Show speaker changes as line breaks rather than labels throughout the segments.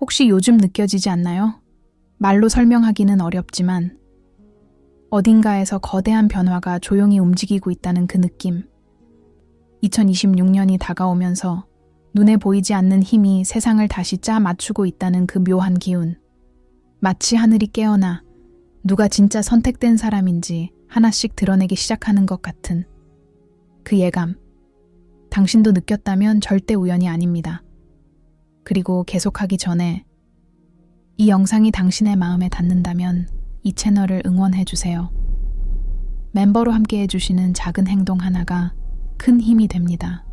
혹시 요즘 느껴지지 않나요? 말로 설명하기는 어렵지만 어딘가에서 거대한 변화가 조용히 움직이고 있다는 그 느낌. 2026년이 다가오면서 눈에 보이지 않는 힘이 세상을 다시 짜 맞추고 있다는 그 묘한 기운. 마치 하늘이 깨어나 누가 진짜 선택된 사람인지 하나씩 드러내기 시작하는 것 같은 그 예감. 당신도 느꼈다면 절대 우연이 아닙니다. 그리고 계속하기 전에 이 영상이 당신의 마음에 닿는다면 이 채널을 응원해주세요. 멤버로 함께 해주시는 작은 행동 하나가 큰 힘이 됩니다.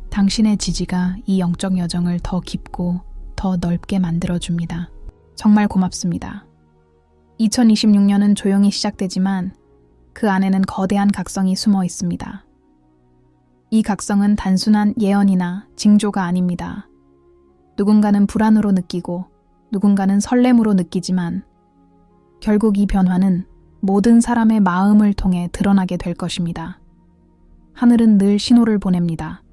당신의 지지가 이 영적 여정을 더 깊고 더 넓게 만들어줍니다. 정말 고맙습니다. 2026년은 조용히 시작되지만 그 안에는 거대한 각성이 숨어 있습니다. 이 각성은 단순한 예언이나 징조가 아닙니다. 누군가는 불안으로 느끼고 누군가는 설렘으로 느끼지만 결국 이 변화는 모든 사람의 마음을 통해 드러나게 될 것입니다. 하늘은 늘 신호를 보냅니다.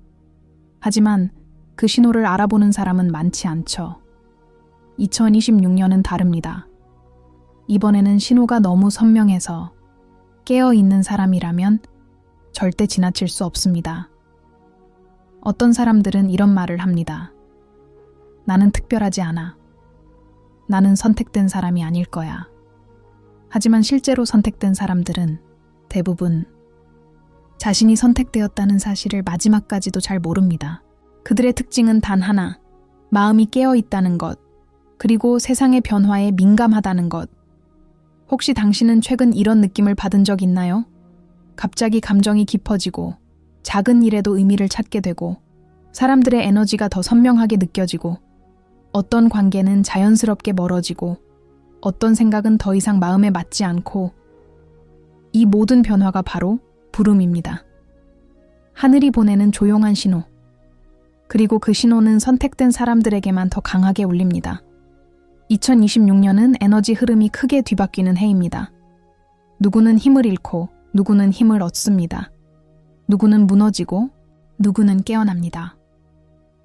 하지만 그 신호를 알아보는 사람은 많지 않죠. 2026년은 다릅니다. 이번에는 신호가 너무 선명해서 깨어있는 사람이라면 절대 지나칠 수 없습니다. 어떤 사람들은 이런 말을 합니다. 나는 특별하지 않아. 나는 선택된 사람이 아닐 거야. 하지만 실제로 선택된 사람들은 대부분 자신이 선택되었다는 사실을 마지막까지도 잘 모릅니다. 그들의 특징은 단 하나, 마음이 깨어있다는 것, 그리고 세상의 변화에 민감하다는 것. 혹시 당신은 최근 이런 느낌을 받은 적 있나요? 갑자기 감정이 깊어지고, 작은 일에도 의미를 찾게 되고, 사람들의 에너지가 더 선명하게 느껴지고, 어떤 관계는 자연스럽게 멀어지고, 어떤 생각은 더 이상 마음에 맞지 않고, 이 모든 변화가 바로 부름입니다. 하늘이 보내는 조용한 신호. 그리고 그 신호는 선택된 사람들에게만 더 강하게 울립니다. 2026년은 에너지 흐름이 크게 뒤바뀌는 해입니다. 누구는 힘을 잃고 누구는 힘을 얻습니다. 누구는 무너지고 누구는 깨어납니다.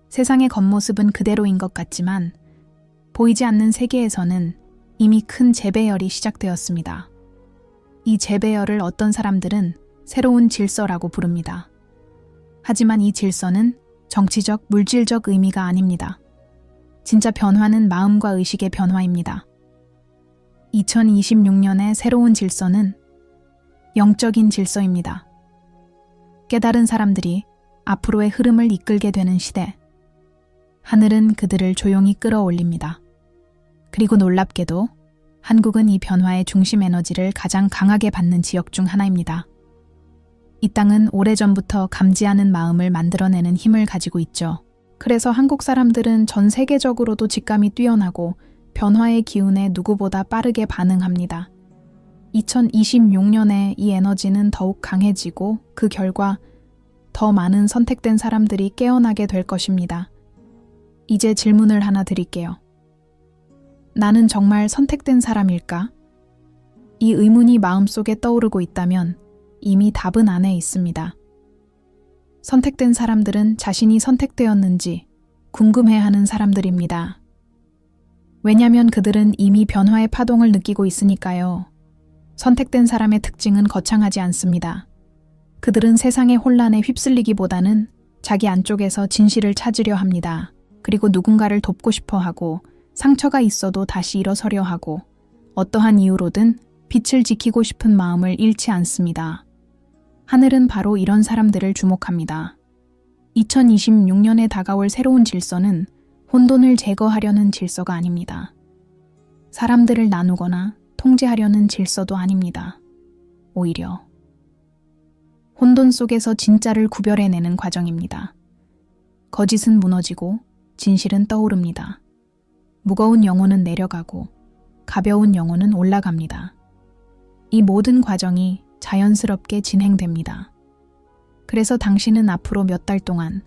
세상의 겉모습은 그대로인 것 같지만 보이지 않는 세계에서는 이미 큰 재배열이 시작되었습니다. 이 재배열을 어떤 사람들은 새로운 질서라고 부릅니다. 하지만 이 질서는 정치적, 물질적 의미가 아닙니다. 진짜 변화는 마음과 의식의 변화입니다. 2026년의 새로운 질서는 영적인 질서입니다. 깨달은 사람들이 앞으로의 흐름을 이끌게 되는 시대. 하늘은 그들을 조용히 끌어올립니다. 그리고 놀랍게도 한국은 이 변화의 중심 에너지를 가장 강하게 받는 지역 중 하나입니다. 이 땅은 오래전부터 감지하는 마음을 만들어내는 힘을 가지고 있죠. 그래서 한국 사람들은 전 세계적으로도 직감이 뛰어나고 변화의 기운에 누구보다 빠르게 반응합니다. 2026년에 이 에너지는 더욱 강해지고 그 결과 더 많은 선택된 사람들이 깨어나게 될 것입니다. 이제 질문을 하나 드릴게요. 나는 정말 선택된 사람일까? 이 의문이 마음속에 떠오르고 있다면 이미 답은 안에 있습니다. 선택된 사람들은 자신이 선택되었는지 궁금해하는 사람들입니다. 왜냐하면 그들은 이미 변화의 파동을 느끼고 있으니까요. 선택된 사람의 특징은 거창하지 않습니다. 그들은 세상의 혼란에 휩쓸리기보다는 자기 안쪽에서 진실을 찾으려 합니다. 그리고 누군가를 돕고 싶어 하고 상처가 있어도 다시 일어서려 하고 어떠한 이유로든 빛을 지키고 싶은 마음을 잃지 않습니다. 하늘은 바로 이런 사람들을 주목합니다. 2026년에 다가올 새로운 질서는 혼돈을 제거하려는 질서가 아닙니다. 사람들을 나누거나 통제하려는 질서도 아닙니다. 오히려 혼돈 속에서 진짜를 구별해내는 과정입니다. 거짓은 무너지고 진실은 떠오릅니다. 무거운 영혼은 내려가고 가벼운 영혼은 올라갑니다. 이 모든 과정이 자연스럽게 진행됩니다. 그래서 당신은 앞으로 몇 달 동안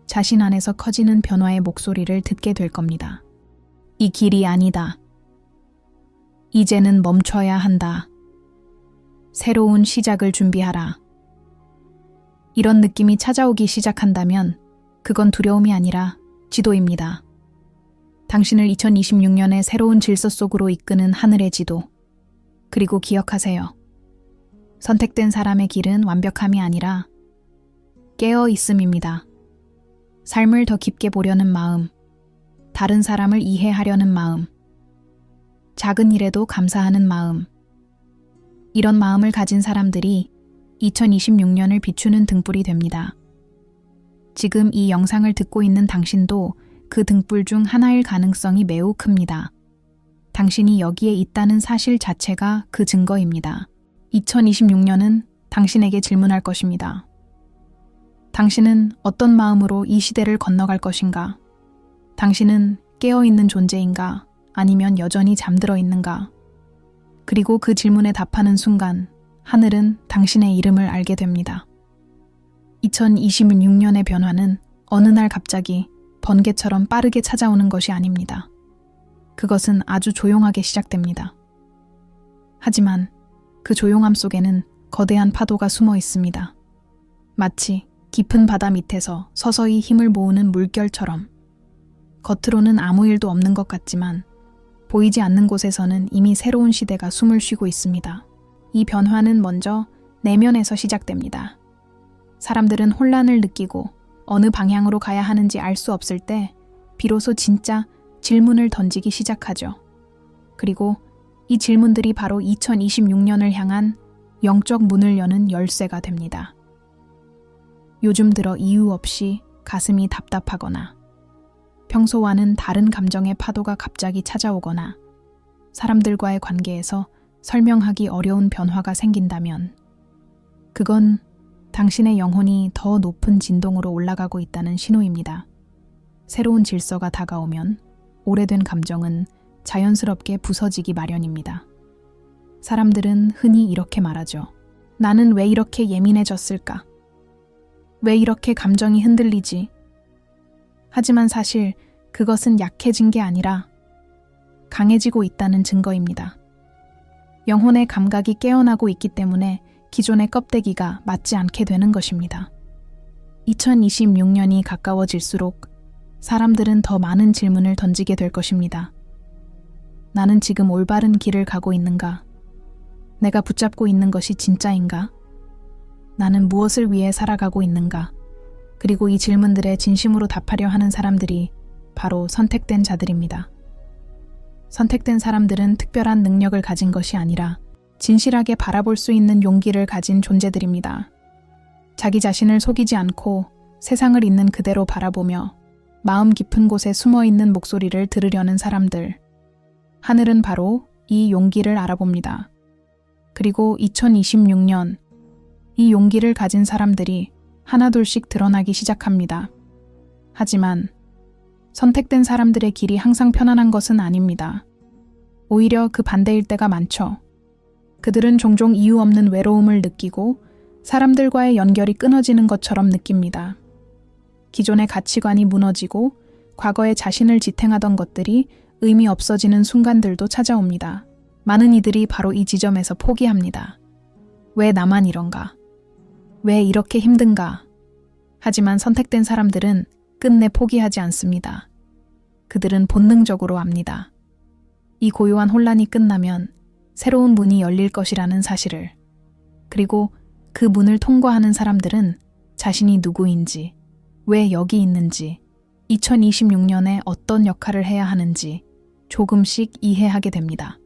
자신 안에서 커지는 변화의 목소리를 듣게 될 겁니다. 이 길이 아니다. 이제는 멈춰야 한다. 새로운 시작을 준비하라. 이런 느낌이 찾아오기 시작한다면 그건 두려움이 아니라 지도입니다. 당신을 2026년의 새로운 질서 속으로 이끄는 하늘의 지도. 그리고 기억하세요. 선택된 사람의 길은 완벽함이 아니라 깨어 있음입니다. 삶을 더 깊게 보려는 마음, 다른 사람을 이해하려는 마음, 작은 일에도 감사하는 마음. 이런 마음을 가진 사람들이 2026년을 비추는 등불이 됩니다. 지금 이 영상을 듣고 있는 당신도 그 등불 중 하나일 가능성이 매우 큽니다. 당신이 여기에 있다는 사실 자체가 그 증거입니다. 2026년은 당신에게 질문할 것입니다. 당신은 어떤 마음으로 이 시대를 건너갈 것인가? 당신은 깨어있는 존재인가? 아니면 여전히 잠들어 있는가? 그리고 그 질문에 답하는 순간 하늘은 당신의 이름을 알게 됩니다. 2026년의 변화는 어느 날 갑자기 번개처럼 빠르게 찾아오는 것이 아닙니다. 그것은 아주 조용하게 시작됩니다. 하지만 그 조용함 속에는 거대한 파도가 숨어 있습니다. 마치 깊은 바다 밑에서 서서히 힘을 모으는 물결처럼. 겉으로는 아무 일도 없는 것 같지만 보이지 않는 곳에서는 이미 새로운 시대가 숨을 쉬고 있습니다. 이 변화는 먼저 내면에서 시작됩니다. 사람들은 혼란을 느끼고 어느 방향으로 가야 하는지 알 수 없을 때 비로소 진짜 질문을 던지기 시작하죠. 그리고 이 질문들이 바로 2026년을 향한 영적 문을 여는 열쇠가 됩니다. 요즘 들어 이유 없이 가슴이 답답하거나 평소와는 다른 감정의 파도가 갑자기 찾아오거나 사람들과의 관계에서 설명하기 어려운 변화가 생긴다면 그건 당신의 영혼이 더 높은 진동으로 올라가고 있다는 신호입니다. 새로운 질서가 다가오면 오래된 감정은 자연스럽게 부서지기 마련입니다. 사람들은 흔히 이렇게 말하죠. 나는 왜 이렇게 예민해졌을까? 왜 이렇게 감정이 흔들리지? 하지만 사실 그것은 약해진 게 아니라 강해지고 있다는 증거입니다. 영혼의 감각이 깨어나고 있기 때문에 기존의 껍데기가 맞지 않게 되는 것입니다. 2026년이 가까워질수록 사람들은 더 많은 질문을 던지게 될 것입니다. 나는 지금 올바른 길을 가고 있는가? 내가 붙잡고 있는 것이 진짜인가? 나는 무엇을 위해 살아가고 있는가? 그리고 이 질문들에 진심으로 답하려 하는 사람들이 바로 선택된 자들입니다. 선택된 사람들은 특별한 능력을 가진 것이 아니라 진실하게 바라볼 수 있는 용기를 가진 존재들입니다. 자기 자신을 속이지 않고 세상을 있는 그대로 바라보며 마음 깊은 곳에 숨어있는 목소리를 들으려는 사람들. 하늘은 바로 이 용기를 알아봅니다. 그리고 2026년 이 용기를 가진 사람들이 하나둘씩 드러나기 시작합니다. 하지만 선택된 사람들의 길이 항상 편안한 것은 아닙니다. 오히려 그 반대일 때가 많죠. 그들은 종종 이유 없는 외로움을 느끼고 사람들과의 연결이 끊어지는 것처럼 느낍니다. 기존의 가치관이 무너지고 과거에 자신을 지탱하던 것들이 의미 없어지는 순간들도 찾아옵니다. 많은 이들이 바로 이 지점에서 포기합니다. 왜 나만 이런가? 왜 이렇게 힘든가? 하지만 선택된 사람들은 끝내 포기하지 않습니다. 그들은 본능적으로 압니다. 이 고요한 혼란이 끝나면 새로운 문이 열릴 것이라는 사실을. 그리고 그 문을 통과하는 사람들은 자신이 누구인지, 왜 여기 있는지, 2026년에 어떤 역할을 해야 하는지 조금씩 이해하게 됩니다.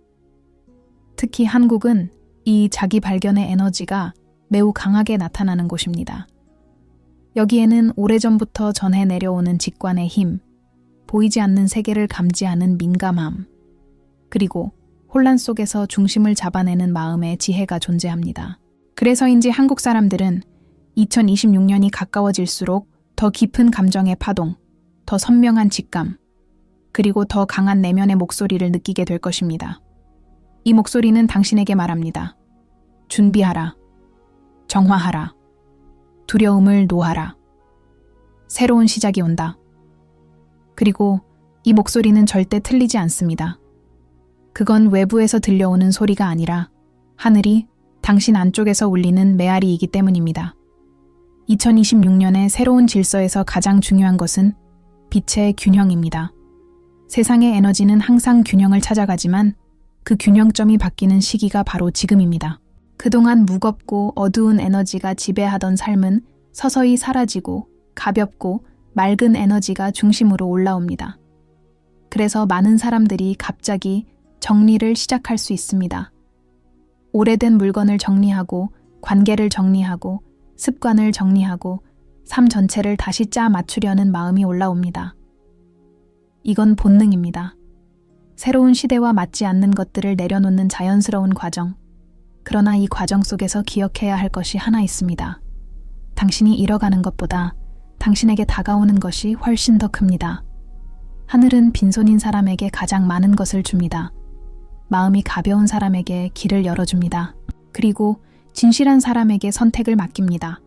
특히 한국은 이 자기 발견의 에너지가 매우 강하게 나타나는 곳입니다. 여기에는 오래전부터 전해 내려오는 직관의 힘, 보이지 않는 세계를 감지하는 민감함, 그리고 혼란 속에서 중심을 잡아내는 마음의 지혜가 존재합니다. 그래서인지 한국 사람들은 2026년이 가까워질수록 더 깊은 감정의 파동, 더 선명한 직감, 그리고 더 강한 내면의 목소리를 느끼게 될 것입니다. 이 목소리는 당신에게 말합니다. 준비하라. 정화하라. 두려움을 놓아라. 새로운 시작이 온다. 그리고 이 목소리는 절대 틀리지 않습니다. 그건 외부에서 들려오는 소리가 아니라 하늘이 당신 안쪽에서 울리는 메아리이기 때문입니다. 2026년의 새로운 질서에서 가장 중요한 것은 빛의 균형입니다. 세상의 에너지는 항상 균형을 찾아가지만 그 균형점이 바뀌는 시기가 바로 지금입니다. 그동안 무겁고 어두운 에너지가 지배하던 삶은 서서히 사라지고 가볍고 맑은 에너지가 중심으로 올라옵니다. 그래서 많은 사람들이 갑자기 정리를 시작할 수 있습니다. 오래된 물건을 정리하고 관계를 정리하고 습관을 정리하고 삶 전체를 다시 짜 맞추려는 마음이 올라옵니다. 이건 본능입니다. 새로운 시대와 맞지 않는 것들을 내려놓는 자연스러운 과정. 그러나 이 과정 속에서 기억해야 할 것이 하나 있습니다. 당신이 잃어가는 것보다 당신에게 다가오는 것이 훨씬 더 큽니다. 하늘은 빈손인 사람에게 가장 많은 것을 줍니다. 마음이 가벼운 사람에게 길을 열어줍니다. 그리고 진실한 사람에게 선택을 맡깁니다.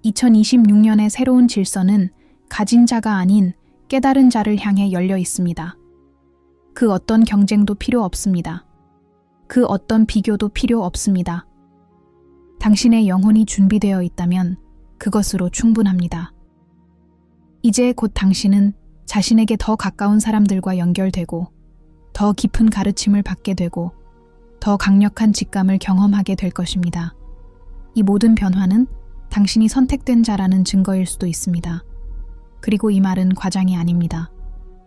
2026년의 새로운 질서는 가진 자가 아닌 깨달은 자를 향해 열려 있습니다. 그 어떤 경쟁도 필요 없습니다. 그 어떤 비교도 필요 없습니다. 당신의 영혼이 준비되어 있다면 그것으로 충분합니다. 이제 곧 당신은 자신에게 더 가까운 사람들과 연결되고 더 깊은 가르침을 받게 되고 더 강력한 직감을 경험하게 될 것입니다. 이 모든 변화는 당신이 선택된 자라는 증거일 수도 있습니다. 그리고 이 말은 과장이 아닙니다.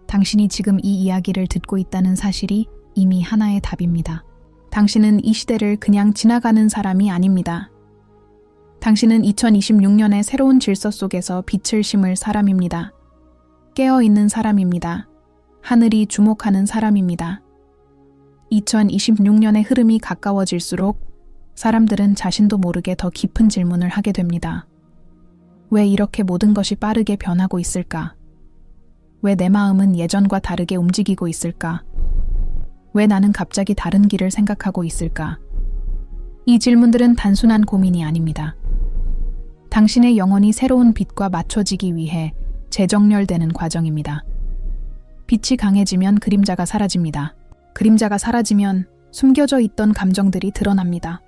당신이 지금 이 이야기를 듣고 있다는 사실이 이미 하나의 답입니다. 당신은 이 시대를 그냥 지나가는 사람이 아닙니다. 당신은 2026년의 새로운 질서 속에서 빛을 심을 사람입니다. 깨어있는 사람입니다. 하늘이 주목하는 사람입니다. 2026년의 흐름이 가까워질수록 사람들은 자신도 모르게 더 깊은 질문을 하게 됩니다. 왜 이렇게 모든 것이 빠르게 변하고 있을까? 왜 내 마음은 예전과 다르게 움직이고 있을까? 왜 나는 갑자기 다른 길을 생각하고 있을까? 이 질문들은 단순한 고민이 아닙니다. 당신의 영혼이 새로운 빛과 맞춰지기 위해 재정렬되는 과정입니다. 빛이 강해지면 그림자가 사라집니다. 그림자가 사라지면 숨겨져 있던 감정들이 드러납니다.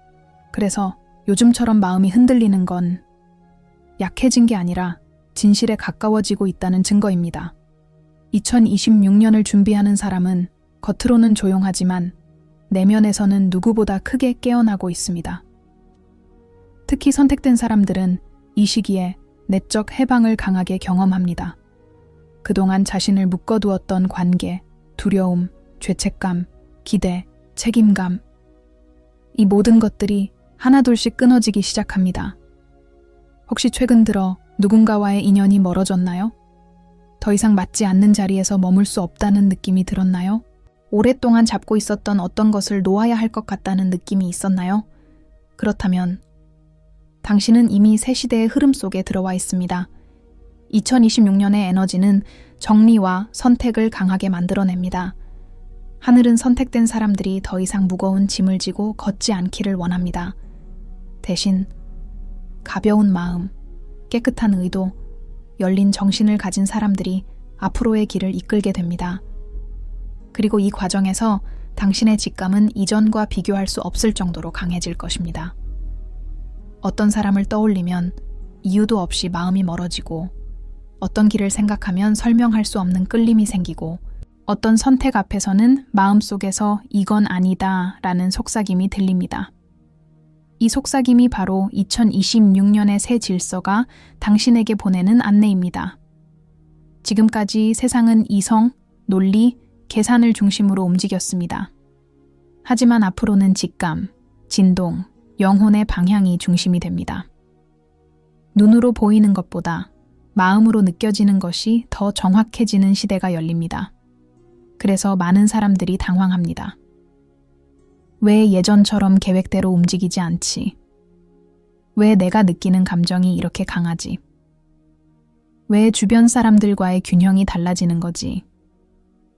그래서 요즘처럼 마음이 흔들리는 건 약해진 게 아니라 진실에 가까워지고 있다는 증거입니다. 2026년을 준비하는 사람은 겉으로는 조용하지만 내면에서는 누구보다 크게 깨어나고 있습니다. 특히 선택된 사람들은 이 시기에 내적 해방을 강하게 경험합니다. 그동안 자신을 묶어두었던 관계, 두려움, 죄책감, 기대, 책임감, 이 모든 것들이 하나둘씩 끊어지기 시작합니다. 혹시 최근 들어 누군가와의 인연이 멀어졌나요? 더 이상 맞지 않는 자리에서 머물 수 없다는 느낌이 들었나요? 오랫동안 잡고 있었던 어떤 것을 놓아야 할 것 같다는 느낌이 있었나요? 그렇다면 당신은 이미 새 시대의 흐름 속에 들어와 있습니다. 2026년의 에너지는 정리와 선택을 강하게 만들어냅니다. 하늘은 선택된 사람들이 더 이상 무거운 짐을 지고 걷지 않기를 원합니다. 대신 가벼운 마음, 깨끗한 의도, 열린 정신을 가진 사람들이 앞으로의 길을 이끌게 됩니다. 그리고 이 과정에서 당신의 직감은 이전과 비교할 수 없을 정도로 강해질 것입니다. 어떤 사람을 떠올리면 이유도 없이 마음이 멀어지고, 어떤 길을 생각하면 설명할 수 없는 끌림이 생기고, 어떤 선택 앞에서는 마음속에서 이건 아니다 라는 속삭임이 들립니다. 이 속삭임이 바로 2026년의 새 질서가 당신에게 보내는 안내입니다. 지금까지 세상은 이성, 논리, 계산을 중심으로 움직였습니다. 하지만 앞으로는 직감, 진동, 영혼의 방향이 중심이 됩니다. 눈으로 보이는 것보다 마음으로 느껴지는 것이 더 정확해지는 시대가 열립니다. 그래서 많은 사람들이 당황합니다. 왜 예전처럼 계획대로 움직이지 않지? 왜 내가 느끼는 감정이 이렇게 강하지? 왜 주변 사람들과의 균형이 달라지는 거지?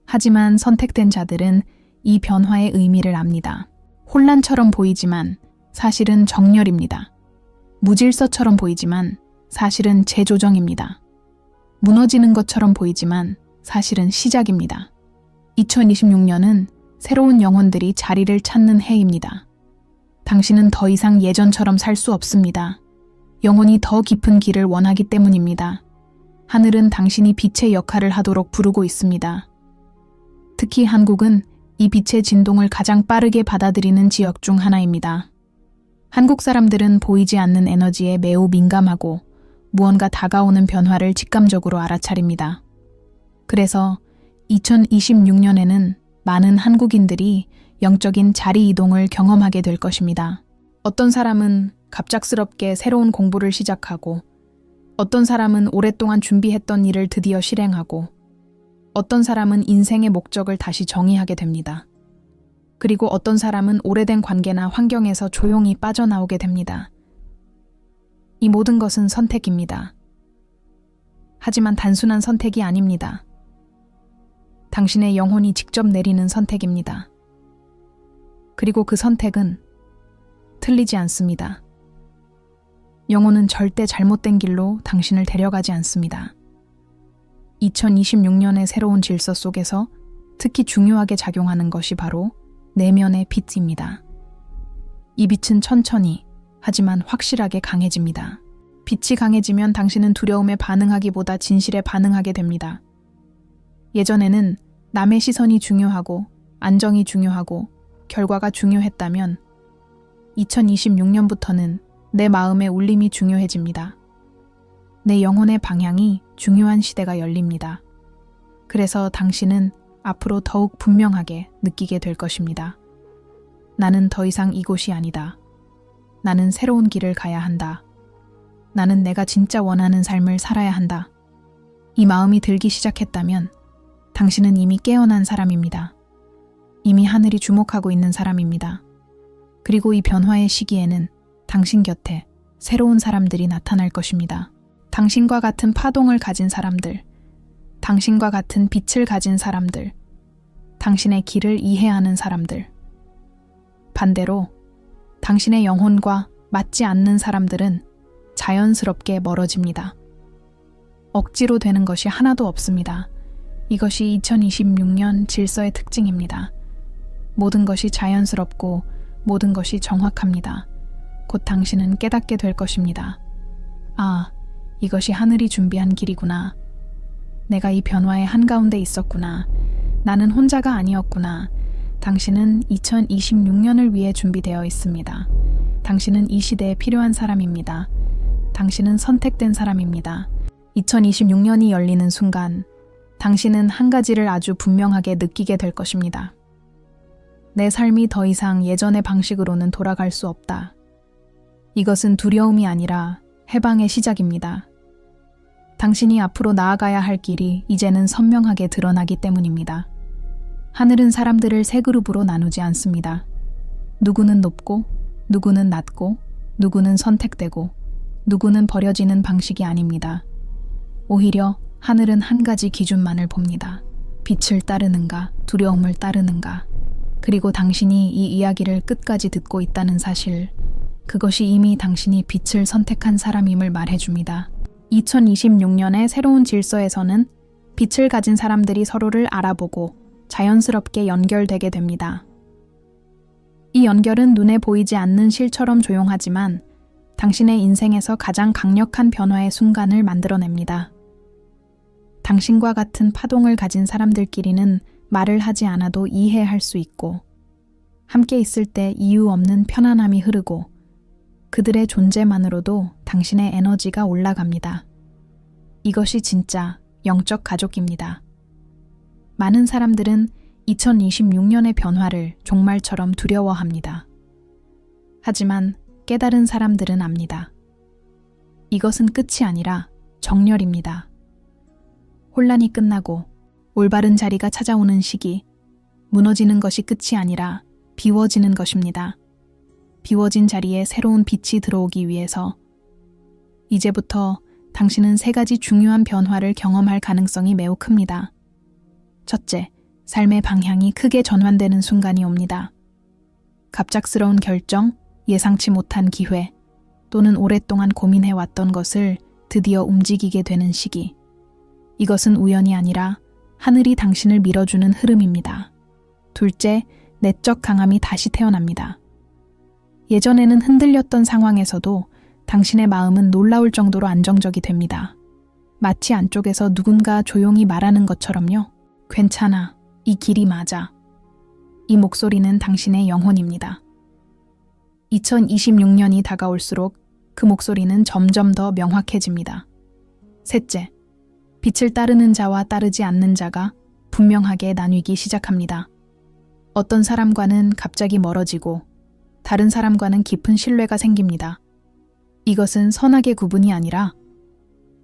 하지만 선택된 자들은 이 변화의 의미를 압니다. 혼란처럼 보이지만 사실은 정렬입니다. 무질서처럼 보이지만 사실은 재조정입니다. 무너지는 것처럼 보이지만 사실은 시작입니다. 2026년은 새로운 영혼들이 자리를 찾는 해입니다. 당신은 더 이상 예전처럼 살 수 없습니다. 영혼이 더 깊은 길을 원하기 때문입니다. 하늘은 당신이 빛의 역할을 하도록 부르고 있습니다. 특히 한국은 이 빛의 진동을 가장 빠르게 받아들이는 지역 중 하나입니다. 한국 사람들은 보이지 않는 에너지에 매우 민감하고 무언가 다가오는 변화를 직감적으로 알아차립니다. 그래서 2026년에는 많은 한국인들이 영적인 자리 이동을 경험하게 될 것입니다. 어떤 사람은 갑작스럽게 새로운 공부를 시작하고, 어떤 사람은 오랫동안 준비했던 일을 드디어 실행하고, 어떤 사람은 인생의 목적을 다시 정의하게 됩니다. 그리고 어떤 사람은 오래된 관계나 환경에서 조용히 빠져나오게 됩니다. 이 모든 것은 선택입니다. 하지만 단순한 선택이 아닙니다. 당신의 영혼이 직접 내리는 선택입니다. 그리고 그 선택은 틀리지 않습니다. 영혼은 절대 잘못된 길로 당신을 데려가지 않습니다. 2026년의 새로운 질서 속에서 특히 중요하게 작용하는 것이 바로 내면의 빛입니다. 이 빛은 천천히 하지만 확실하게 강해집니다. 빛이 강해지면 당신은 두려움에 반응하기보다 진실에 반응하게 됩니다. 예전에는 남의 시선이 중요하고 안정이 중요하고 결과가 중요했다면 2026년부터는 내 마음의 울림이 중요해집니다. 내 영혼의 방향이 중요한 시대가 열립니다. 그래서 당신은 앞으로 더욱 분명하게 느끼게 될 것입니다. 나는 더 이상 이곳이 아니다. 나는 새로운 길을 가야 한다. 나는 내가 진짜 원하는 삶을 살아야 한다. 이 마음이 들기 시작했다면 당신은 이미 깨어난 사람입니다. 이미 하늘이 주목하고 있는 사람입니다. 그리고 이 변화의 시기에는 당신 곁에 새로운 사람들이 나타날 것입니다. 당신과 같은 파동을 가진 사람들, 당신과 같은 빛을 가진 사람들, 당신의 길을 이해하는 사람들. 반대로 당신의 영혼과 맞지 않는 사람들은 자연스럽게 멀어집니다. 억지로 되는 것이 하나도 없습니다. 이것이 2026년 질서의 특징입니다. 모든 것이 자연스럽고 모든 것이 정확합니다. 곧 당신은 깨닫게 될 것입니다. 아, 이것이 하늘이 준비한 길이구나. 내가 이 변화의 한가운데 있었구나. 나는 혼자가 아니었구나. 당신은 2026년을 위해 준비되어 있습니다. 당신은 이 시대에 필요한 사람입니다. 당신은 선택된 사람입니다. 2026년이 열리는 순간 당신은 한 가지를 아주 분명하게 느끼게 될 것입니다. 내 삶이 더 이상 예전의 방식으로는 돌아갈 수 없다. 이것은 두려움이 아니라 해방의 시작입니다. 당신이 앞으로 나아가야 할 길이 이제는 선명하게 드러나기 때문입니다. 하늘은 사람들을 세 그룹으로 나누지 않습니다. 누구는 높고, 누구는 낮고, 누구는 선택되고, 누구는 버려지는 방식이 아닙니다. 오히려 하늘은 한 가지 기준만을 봅니다. 빛을 따르는가, 두려움을 따르는가. 그리고 당신이 이 이야기를 끝까지 듣고 있다는 사실, 그것이 이미 당신이 빛을 선택한 사람임을 말해줍니다. 2026년의 새로운 질서에서는 빛을 가진 사람들이 서로를 알아보고 자연스럽게 연결되게 됩니다. 이 연결은 눈에 보이지 않는 실처럼 조용하지만 당신의 인생에서 가장 강력한 변화의 순간을 만들어냅니다. 당신과 같은 파동을 가진 사람들끼리는 말을 하지 않아도 이해할 수 있고, 함께 있을 때 이유 없는 편안함이 흐르고, 그들의 존재만으로도 당신의 에너지가 올라갑니다. 이것이 진짜 영적 가족입니다. 많은 사람들은 2026년의 변화를 종말처럼 두려워합니다. 하지만 깨달은 사람들은 압니다. 이것은 끝이 아니라 정렬입니다. 혼란이 끝나고 올바른 자리가 찾아오는 시기, 무너지는 것이 끝이 아니라 비워지는 것입니다. 비워진 자리에 새로운 빛이 들어오기 위해서 이제부터 당신은 세 가지 중요한 변화를 경험할 가능성이 매우 큽니다. 첫째, 삶의 방향이 크게 전환되는 순간이 옵니다. 갑작스러운 결정, 예상치 못한 기회, 또는 오랫동안 고민해왔던 것을 드디어 움직이게 되는 시기. 이것은 우연이 아니라 하늘이 당신을 밀어주는 흐름입니다. 둘째, 내적 강함이 다시 태어납니다. 예전에는 흔들렸던 상황에서도 당신의 마음은 놀라울 정도로 안정적이 됩니다. 마치 안쪽에서 누군가 조용히 말하는 것처럼요. 괜찮아. 이 길이 맞아. 이 목소리는 당신의 영혼입니다. 2026년이 다가올수록 그 목소리는 점점 더 명확해집니다. 셋째, 빛을 따르는 자와 따르지 않는 자가 분명하게 나뉘기 시작합니다. 어떤 사람과는 갑자기 멀어지고 다른 사람과는 깊은 신뢰가 생깁니다. 이것은 선악의 구분이 아니라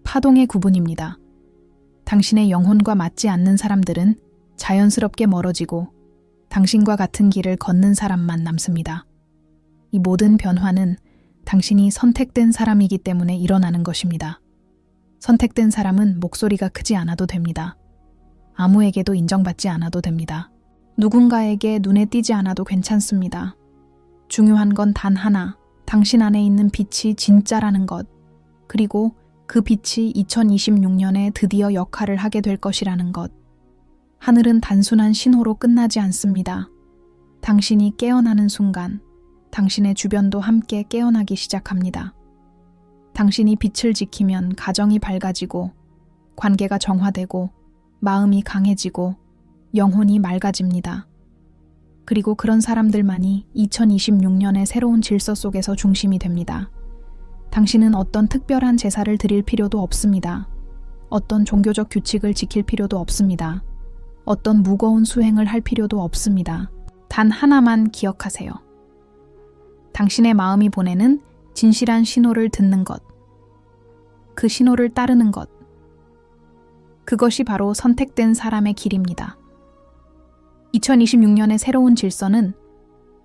파동의 구분입니다. 당신의 영혼과 맞지 않는 사람들은 자연스럽게 멀어지고 당신과 같은 길을 걷는 사람만 남습니다. 이 모든 변화는 당신이 선택된 사람이기 때문에 일어나는 것입니다. 선택된 사람은 목소리가 크지 않아도 됩니다. 아무에게도 인정받지 않아도 됩니다. 누군가에게 눈에 띄지 않아도 괜찮습니다. 중요한 건 단 하나, 당신 안에 있는 빛이 진짜라는 것, 그리고 그 빛이 2026년에 드디어 역할을 하게 될 것이라는 것. 하늘은 단순한 신호로 끝나지 않습니다. 당신이 깨어나는 순간, 당신의 주변도 함께 깨어나기 시작합니다. 당신이 빛을 지키면 가정이 밝아지고, 관계가 정화되고, 마음이 강해지고, 영혼이 맑아집니다. 그리고 그런 사람들만이 2026년의 새로운 질서 속에서 중심이 됩니다. 당신은 어떤 특별한 제사를 드릴 필요도 없습니다. 어떤 종교적 규칙을 지킬 필요도 없습니다. 어떤 무거운 수행을 할 필요도 없습니다. 단 하나만 기억하세요. 당신의 마음이 보내는 진실한 신호를 듣는 것. 그 신호를 따르는 것. 그것이 바로 선택된 사람의 길입니다. 2026년의 새로운 질서는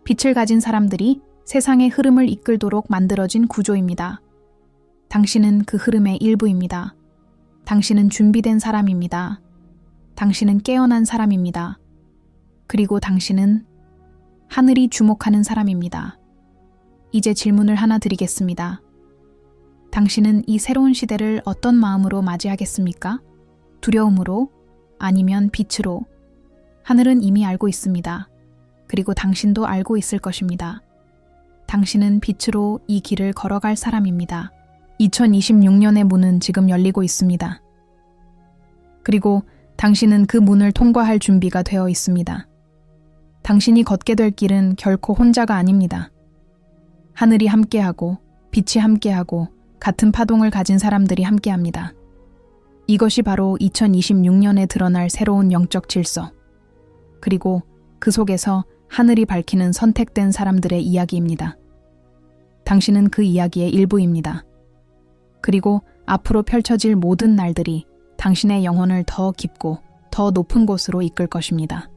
빛을 가진 사람들이 세상의 흐름을 이끌도록 만들어진 구조입니다. 당신은 그 흐름의 일부입니다. 당신은 준비된 사람입니다. 당신은 깨어난 사람입니다. 그리고 당신은 하늘이 주목하는 사람입니다. 이제 질문을 하나 드리겠습니다. 당신은 이 새로운 시대를 어떤 마음으로 맞이하겠습니까? 두려움으로? 아니면 빛으로? 하늘은 이미 알고 있습니다. 그리고 당신도 알고 있을 것입니다. 당신은 빛으로 이 길을 걸어갈 사람입니다. 2026년의 문은 지금 열리고 있습니다. 그리고 당신은 그 문을 통과할 준비가 되어 있습니다. 당신이 걷게 될 길은 결코 혼자가 아닙니다. 하늘이 함께하고 빛이 함께하고 같은 파동을 가진 사람들이 함께합니다. 이것이 바로 2026년에 드러날 새로운 영적 질서. 그리고 그 속에서 하늘이 밝히는 선택된 사람들의 이야기입니다. 당신은 그 이야기의 일부입니다. 그리고 앞으로 펼쳐질 모든 날들이 당신의 영혼을 더 깊고 더 높은 곳으로 이끌 것입니다.